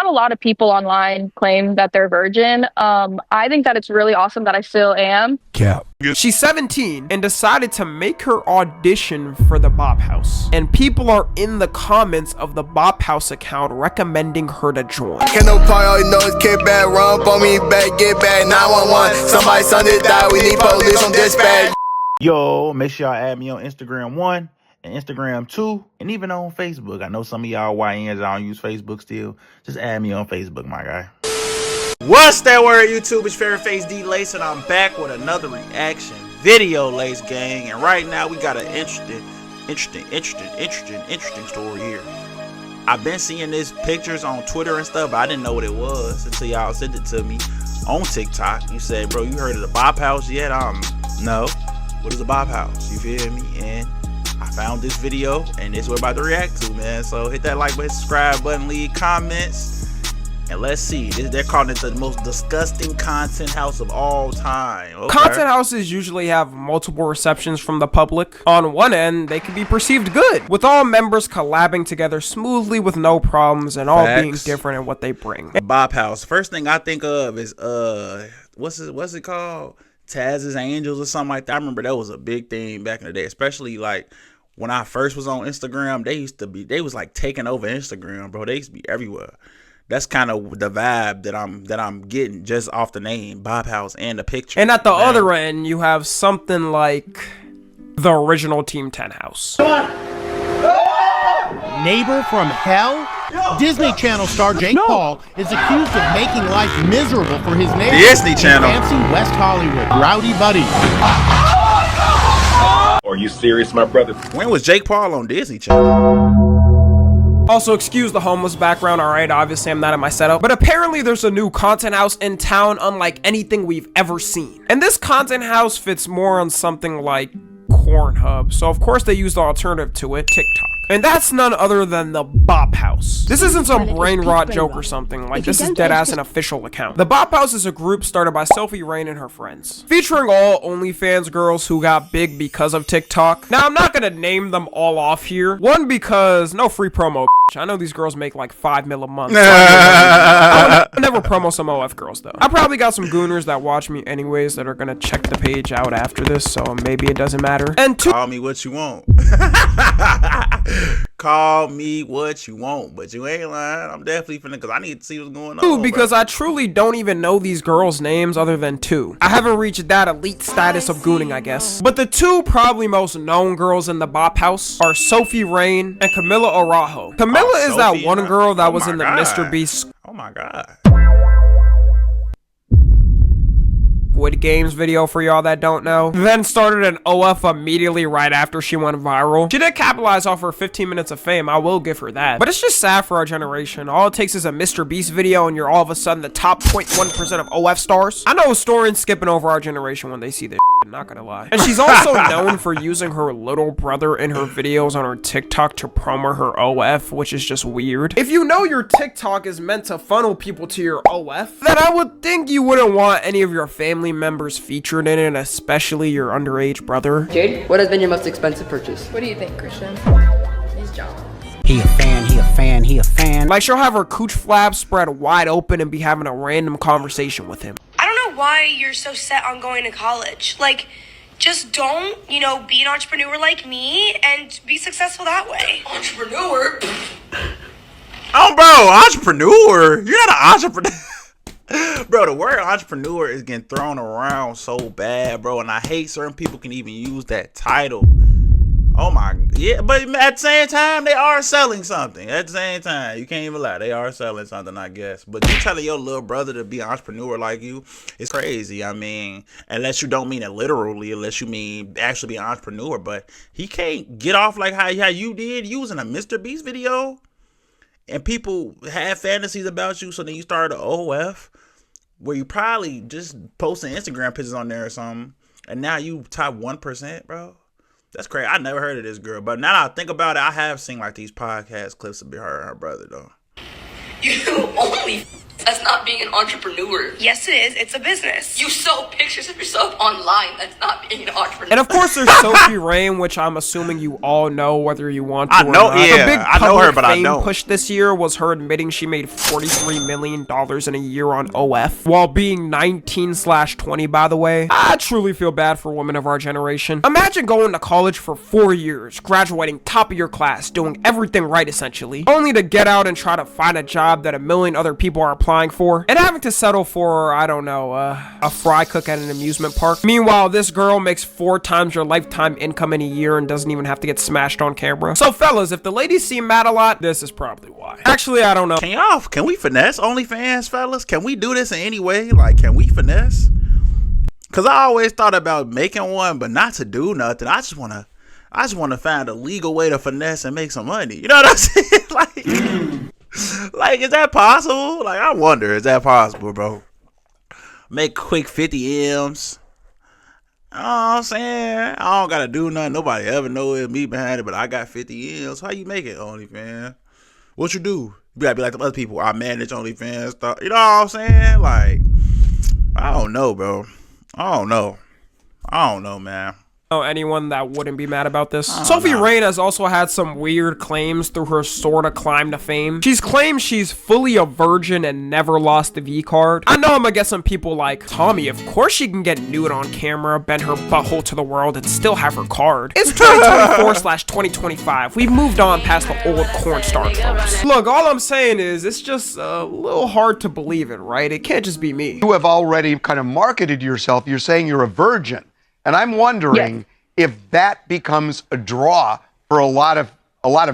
have a lot of people online claim that they're virgin. I think that it's really awesome that I still am. Cap. She's 17 and decided to make her audition for the Bop House. And people are in the comments of the Bop House account recommending her to join. Can't no part, all you know is kick back, run for me back, get back, 911. Somebody's son did die, we need police on dispatch. Yo, make sure y'all add me on Instagram 1 and Instagram 2 and even on Facebook. I know some of y'all YNs don't use Facebook still. Just add me on Facebook, my guy. What's that word, YouTube? It's Fair Face DLace, and I'm back with another reaction video, Lace gang. And right now we got an interesting story here. I've been seeing these pictures on Twitter and stuff, but I didn't know what it was until y'all sent it to me on TikTok. You said, bro, you heard of the Bop House yet? No. What is the Bop House? You feel me? And I found this video, and this is what we're about to react to, man. So hit that like button, subscribe button, leave comments. And let's see, they're calling it the most disgusting content house of all time. Okay. Content houses usually have multiple receptions from the public. On one end, they can be perceived good, with all members collabing together smoothly with no problems and all being different in what they bring. Bop House. First thing I think of is what's it called? Taz's Angels or something like that. I remember that was a big thing back in the day, especially like when I first was on Instagram. They was like taking over Instagram, bro. They used to be everywhere. That's kind of the vibe that I'm getting just off the name, Bop House, and the picture. And at the other end, you have something like the original Team 10 house. Neighbor from hell? Disney Channel star Jake Paul is accused of making life miserable for his neighbor. Disney Channel. Fancy West Hollywood. Rowdy Buddy. Are you serious, my brother? When was Jake Paul on Disney Channel? Also, excuse the homeless background, alright? Obviously, I'm not in my setup. But apparently, there's a new content house in town unlike anything we've ever seen. And this content house fits more on something like Pornhub. So, of course, they use the alternative to it, TikTok. And that's none other than the Bop House. This isn't some brain rot joke or something. Like, this is deadass an official account. The Bop House is a group started by Sophie Rain and her friends, featuring all OnlyFans girls who got big because of TikTok. Now, I'm not gonna name them all off here. One, because no free promo. I know these girls make like $5 million a month. So I would never promo some OF girls though. I probably got some gooners that watch me anyways that are gonna check the page out after this, so maybe it doesn't matter. And two, call me what you want. Call me what you want, but you ain't lying. I'm definitely finna, because I need to see what's going on. Because I truly don't even know these girls' names other than two. I haven't reached that elite status of gooning, I guess. But the two probably most known girls in the Bop House are Sophie Rain and Camila Araujo. Camila is that one girl that was in the Mr. Beast. Oh my god. Squid Games video for y'all that don't know. Then started an OF immediately right after she went viral. She did capitalize off her 15 minutes of fame, I will give her that. But it's just sad for our generation. All it takes is a Mr. Beast video and you're all of a sudden the top 0.1% of OF stars. I know historians skipping over our generation when they see this shit, not gonna lie. And she's also known for using her little brother in her videos on her TikTok to promo her OF, which is just weird. If you know your TikTok is meant to funnel people to your OF, then I would think you wouldn't want any of your family members featured in it, especially your underage brother. Jade, what has been your most expensive purchase? What do you think, Christian? These Johns. He a fan. Like, she'll have her cooch flap spread wide open and be having a random conversation with him. I don't know why you're so set on going to college. Like, just don't, be an entrepreneur like me and be successful that way. Entrepreneur? Oh, bro, entrepreneur? You're not an entrepreneur. Bro, the word entrepreneur is getting thrown around so bad, bro, and I hate certain people can even use that title. Oh my, yeah, but at the same time, they are selling something. At the same time, you can't even lie, they are selling something, I guess. But you telling your little brother to be an entrepreneur like you, it's crazy. I mean, unless you don't mean it literally, unless you mean actually be an entrepreneur, but he can't get off like how you did using a Mr. Beast video. And people have fantasies about you, so then you start an OF where you probably just posting Instagram pictures on there or something, and now you top 1%, bro. That's crazy. I never heard of this girl, but now that I think about it, I have seen like these podcast clips of her and her brother though. You only That's not being an entrepreneur. Yes, it is. It's a business. You sell pictures of yourself online. That's not being an entrepreneur. And of course, there's Sophie Rain, which I'm assuming you all know whether you want to I or know, not. yeah, The big I know her, but I fame don't. push this year was her admitting she made $43 million in a year on OF, while being 19/20, by the way. I truly feel bad for women of our generation. Imagine going to college for 4 years, graduating top of your class, doing everything right essentially, only to get out and try to find a job that a million other people are applying for, and having to settle for, I don't know, a fry cook at an amusement park. Meanwhile, this girl makes 4 times your lifetime income in a year and doesn't even have to get smashed on camera. So fellas, if the ladies seem mad a lot, this is probably why. Actually, I don't know. Can we finesse OnlyFans, fellas? Can we do this in any way? Like, can we finesse? Cause I always thought about making one, but not to do nothing. I just wanna find a legal way to finesse and make some money. You know what I'm saying? Like, is that possible? Like, I wonder, is that possible, bro? Make quick 50 M's. You know what I'm saying? I don't gotta do nothing. Nobody ever know it's me behind it, but I got 50 M's. How you make it, OnlyFans? What you do? You gotta be like the other people. I manage OnlyFans stuff. You know what I'm saying? Like, I don't know, bro. I don't know, man. Anyone that wouldn't be mad about this. Sophie Rain has also had some weird claims through her sorta climb to fame. She's claimed she's fully a virgin and never lost the V card. I know I'm gonna get some people like, Tommy, of course she can get nude on camera, bend her butthole to the world, and still have her card. It's 2024/2025. We've moved on past the old cornstar tropes. Look, all I'm saying is, it's just a little hard to believe it, right? It can't just be me. You have already kind of marketed yourself. You're saying you're a virgin. And I'm wondering if that becomes a draw for a lot of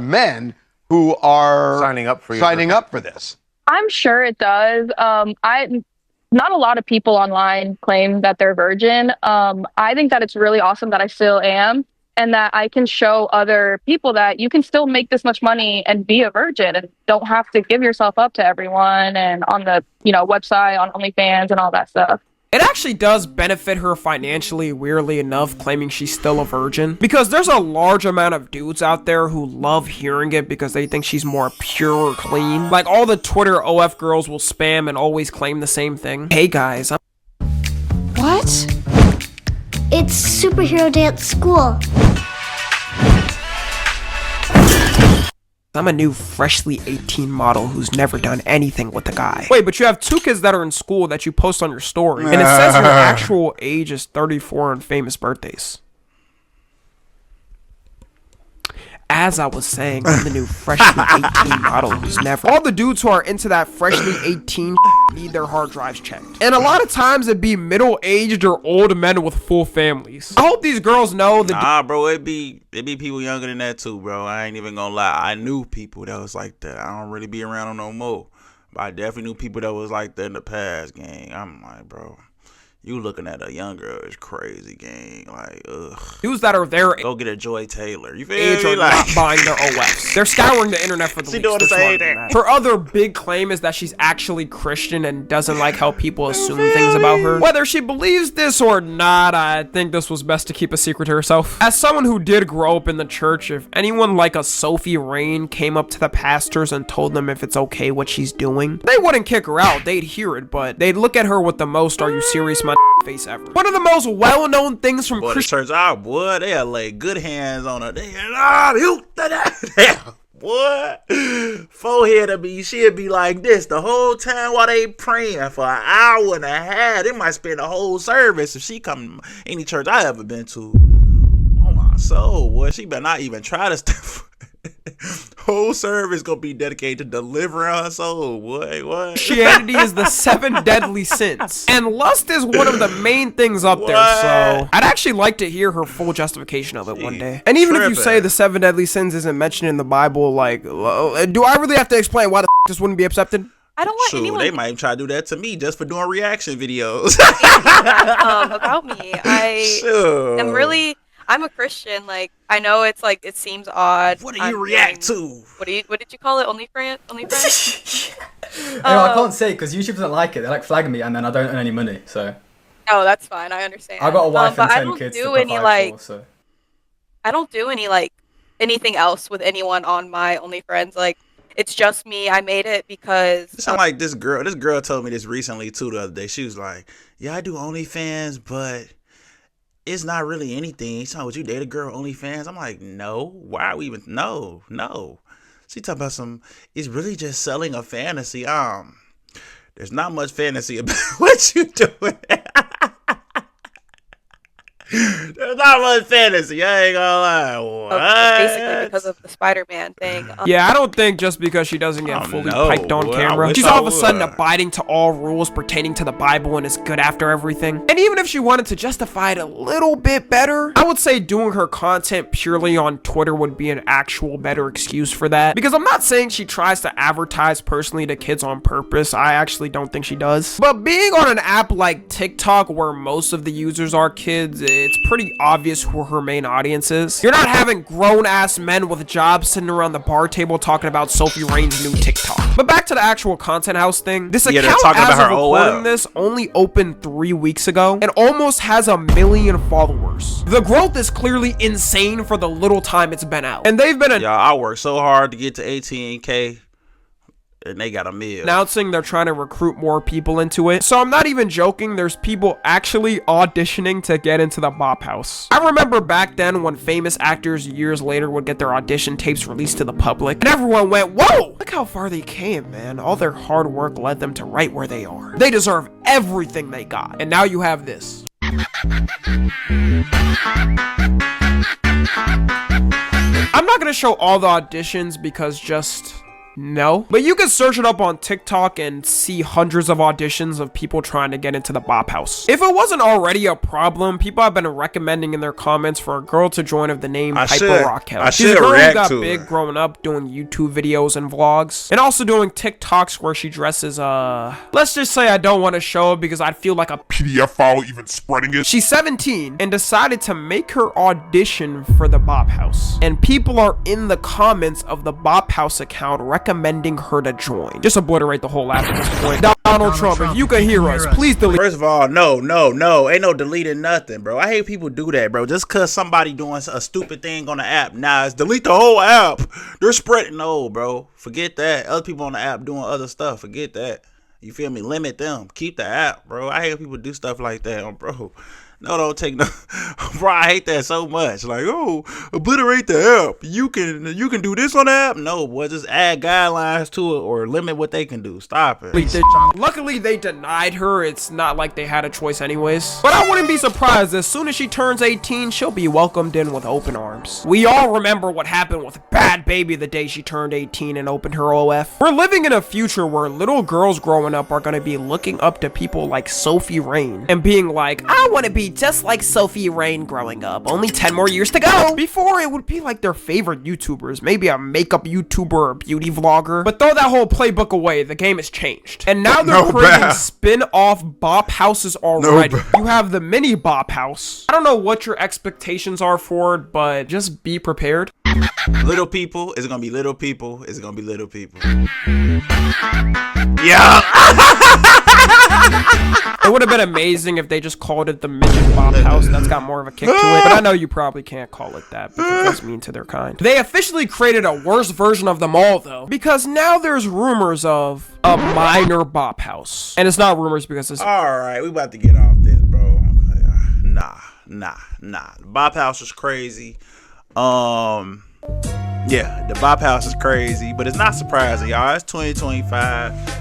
men who are signing up for this. I'm sure it does. Not a lot of people online claim that they're virgin. I think that it's really awesome that I still am, and that I can show other people that you can still make this much money and be a virgin and don't have to give yourself up to everyone and on the, website, on OnlyFans and all that stuff. It actually does benefit her financially, weirdly enough, claiming she's still a virgin. Because there's a large amount of dudes out there who love hearing it because they think she's more pure or clean. Like, all the Twitter OF girls will spam and always claim the same thing. Hey guys, What? It's superhero day at school. I'm a new freshly 18 model who's never done anything with a guy. Wait, but you have 2 kids that are in school that you post on your story, and it says your actual age is 34 on famous birthdays. As I was saying, I'm the new freshly 18 model who's never... All the dudes who are into that freshly 18 need their hard drives checked. And a lot of times it'd be middle-aged or old men with full families. I hope these girls know that... Nah, bro, it be people younger than that too, bro. I ain't even gonna lie. I knew people that was like that. I don't really be around them no more. But I definitely knew people that was like that in the past, gang. I'm like, bro, you looking at a young girl is crazy, gang. Like, ugh. Dudes that are their go get a Joy Taylor. You feel age me? are Like, not buying their OFs. They're scouring the internet for the she leaks. doing the They're same smarter than thing. that. Her other big claim is that she's actually Christian and doesn't like how people assume things about her. Whether she believes this or not, I think this was best to keep a secret to herself. As someone who did grow up in the church, if anyone like a Sophie Rain came up to the pastors and told them if it's okay what she's doing, they wouldn't kick her out. They'd hear it, but they'd look at her with the most "Are you serious, my face" ever. One of the most well-known things from Christian church, boy, they'll lay good hands on her. Boy, forehead will be, she'll be like this the whole time while they praying for an hour and a half. They might spend the whole service if she come any church I ever been to. Oh my soul, boy, she better not even try to stuff. Whole service gonna be dedicated to delivering her soul, boy. What? Christianity is the 7 deadly sins, and lust is one of the main things up there. So I'd actually like to hear her full justification of it one day. And even if you say the 7 deadly sins isn't mentioned in the Bible, like, do I really have to explain why the this wouldn't be accepted? I don't want anyone. They might try to do that to me just for doing reaction videos. About me, I am really. I'm a Christian. Like, I know it's like, it seems odd. What do you react to? What did you call it? OnlyFans? I can't say because YouTube doesn't like it. They like flag me, and then I don't earn any money. So. Oh, that's fine. I understand. I got a wife and 10 kids to provide any, for. So. I don't do any anything else with anyone on my OnlyFans. Like, It's just me. I made it because. It sound like this girl. This girl told me this recently too the other day. She was like, "Yeah, I do OnlyFans, but it's not really anything." She's like, "Would you date a girl OnlyFans?" I'm like, "No. Why are we even? No." She talking about some. It's really just selling a fantasy. There's not much fantasy about what you doing. There's not much fantasy. I ain't gonna lie. What? Basically because of the Spider-Man thing. Yeah, I don't think just because she doesn't get fully piped on camera, she's all of a sudden abiding to all rules pertaining to the Bible and is good after everything. And even if she wanted to justify it a little bit better, I would say doing her content purely on Twitter would be an actual better excuse for that. Because I'm not saying she tries to advertise personally to kids on purpose. I actually don't think she does. But being on an app like TikTok where most of the users are kids, it's pretty obvious who her main audience is. You're not having grown-ass men with jobs sitting around the bar table talking about Sophie Rain's new TikTok. But back to the actual Content House thing. This account, as of recording this, only opened 3 weeks ago and almost has 1 million followers. The growth is clearly insane for the little time it's been out. And they've been Y'all, I worked so hard to get to 18K. And they got a meal. Announcing they're trying to recruit more people into it. So I'm not even joking. There's people actually auditioning to get into the Bop House. I remember back then when famous actors years later would get their audition tapes released to the public. And everyone went, whoa! Look how far they came, man. All their hard work led them to right where they are. They deserve everything they got. And now you have this. I'm not gonna show all the auditions because just... no. But you can search it up on TikTok and see hundreds of auditions of people trying to get into the Bop House. If it wasn't already a problem, people have been recommending in their comments for a girl to join of the name Piper Raquel. She's a girl who got big growing up doing YouTube videos and vlogs. And also doing TikToks where she dresses, let's just say I don't want to show it because I'd feel like a PDF file even spreading it. She's 17 and decided to make her audition for the Bop House. And people are in the comments of the Bop House account recommending her to join. Just obliterate the whole app at this point. Donald Trump, if you can hear us, please delete. First of all, no. Ain't no deleting nothing, bro. I hate people do that, bro. Just cause somebody doing a stupid thing on the app, nah, it's delete the whole app. They're spreading. No, bro. Forget that. Other people on the app doing other stuff. Forget that. You feel me? Limit them. Keep the app, bro. I hate people do stuff like that, bro. No, don't take no. Bro, I hate that so much. Like, oh, obliterate the app. You can do this on the app. No, boy, just add guidelines to it or limit what they can do. Stop it. Luckily, they denied her. It's not like they had a choice anyways. But I wouldn't be surprised. As soon as she turns 18, she'll be welcomed in with open arms. We all remember what happened with Bad Baby the day she turned 18 and opened her OF. We're living in a future where little girls growing up are going to be looking up to people like Sophie Rain and being like, I want to be just like Sophie Rain growing up. Only 10 more years to go. Before, it would be like their favorite YouTubers, maybe a makeup YouTuber or a beauty vlogger. But throw that whole playbook away. The game has changed. And now they're creating spin-off Bop Houses already. You have the mini Bop House. I don't know what your expectations are for it, but just be prepared. Little people, is it gonna be little people? Is it gonna be little people? Yeah. It would have been amazing if they just called it the Midget Bop House. That's got more of a kick to it. But I know you probably can't call it that because that's mean to their kind. They officially created a worse version of them all, though, because now there's rumors of a minor Bop House. And it's not rumors because it's... Alright, we about to get off this, bro. Nah. The Bop House is crazy. Yeah, the Bop House is crazy, but it's not surprising, y'all. It's 2025.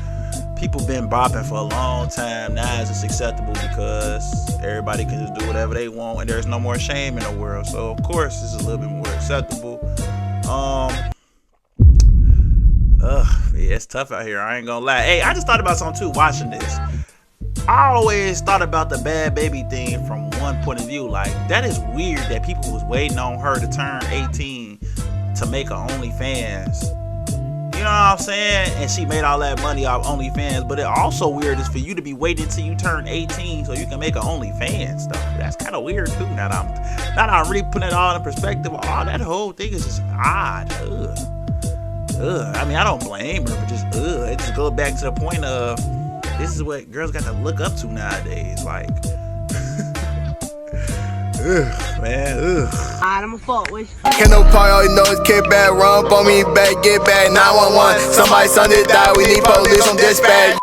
People been bopping for a long time. Now it's just acceptable because everybody can just do whatever they want and there's no more shame in the world. So of course it's a little bit more acceptable. Yeah, it's tough out here. I ain't gonna lie. Hey, I just thought about something too watching this. I always thought about the Bad Baby thing from one point of view. Like, that is weird that people was waiting on her to turn 18 to make her OnlyFans. You know what I'm saying? And she made all that money off OnlyFans. But it also weird is for you to be waiting until you turn 18 so you can make an OnlyFans stuff. That's kind of weird too. Now that I'm really putting it all in perspective. Oh, that whole thing is just odd. I mean, I don't blame her, but just it just goes back to the point of this is what girls got to look up to nowadays. Like, Ugh, man, ugh. Alright, I'ma fuck with you. Can't no part, all you know is kick back, run up on me back, get back, 911. Somebody's son that died, we need police on dispatch.